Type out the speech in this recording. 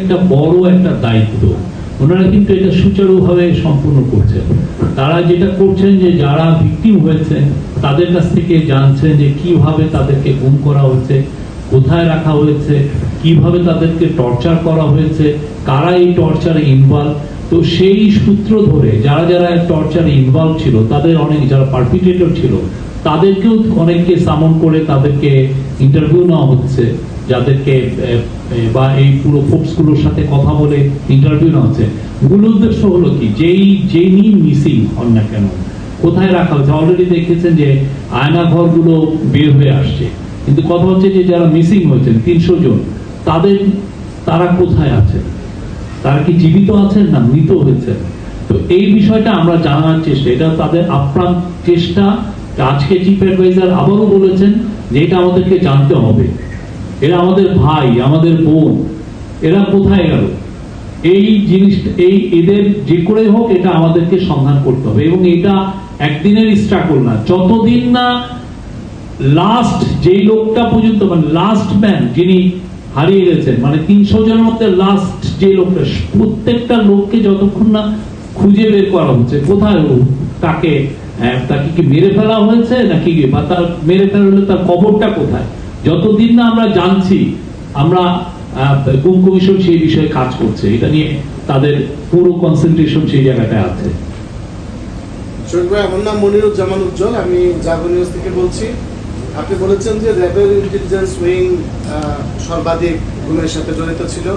একটা বড় একটা দায়িত্ব। ওনারা কিন্তু এটা সুচারুভাবে সম্পূর্ণ করছেন। তারা যেটা করছেন যে যারা ভিকটিম হয়েছে তাদের কাছ থেকে জানছেন যে কিভাবে তাদেরকে গুম করা হয়েছে, কোথায় রাখা হয়েছে, কিভাবে তাদেরকে টর্চার করা হয়েছে, কারা এই টর্চারে ইনভলভ। তো সেই সূত্র ধরে যারা যারা টর্চারে ইনভলভ ছিল তাদের অনেক, যারা পারপিট্রেটর ছিল তাদেরকেও অনেককে সামন করে তাদেরকে ইন্টারভিউ নেওয়া হচ্ছে, যাদেরকে বা এই পুরো ফোর্সগুলোর সাথে কথা বলে ইন্টারভিউ নেওয়া হচ্ছে। মূল উদ্দেশ্য হলো কি, যেই মিসিং হন না কেন, কোথায় রাখা হচ্ছে। অলরেডি দেখেছেন যে আয়না ঘরগুলো বের হয়ে আসছে, কিন্তু কথা হচ্ছে যে যারা মিসিং হয়েছেন 300 জন, তারা কোথায় আছে, তারা কি জীবিত আছেন না মৃত হয়েছেন। তো এই বিষয়টা আমরা জানার চেষ্টা, এটা তাদের আপ্রাণ চেষ্টা। আজকে চিফ অ্যাডভাইজার আবারও বলেছেন যে এটা আমাদেরকে জানতে হবে, এরা আমাদের ভাই, আমাদের বোন, এরা কোথায় গেল, এই জিনিসটা, এদের যে করে হোক এটা আমাদেরকে সন্ধান করতে হবে। এবং এটা একদিনের স্ট্রাগল না, যতদিন না লাস্ট যেই লোকটা পর্যন্ত, মানে লাস্ট ম্যান যিনি হারিয়ে গেছেন, মানে 300 জনের মধ্যে লাস্ট যে লোকটা, প্রত্যেকটা লোককে যতক্ষণ না খুঁজে বের করা হচ্ছে কোথায় তাকে কি মেরে ফেলা হয়েছে নাকি, বা তার মেরে ফেলা হলে তার কবরটা কোথায়, যতদিন না আমরা জানছি, আমরা গুম কমিশন সেই বিষয়ে কাজ করছে, এটা নিয়ে তাদের পুরো কনসেন্ট্রেশন সেই জায়গাটায় আছে। আমার নাম মনিরুজ্জামান উজ্জ্বল, আমি জাগো নিউজ থেকে বলছি। আপনি বলেছেন যে র্যাবের ইন্টেলিজেন্স উইং সর্বাধিক গুমের সাথে জড়িত ছিল।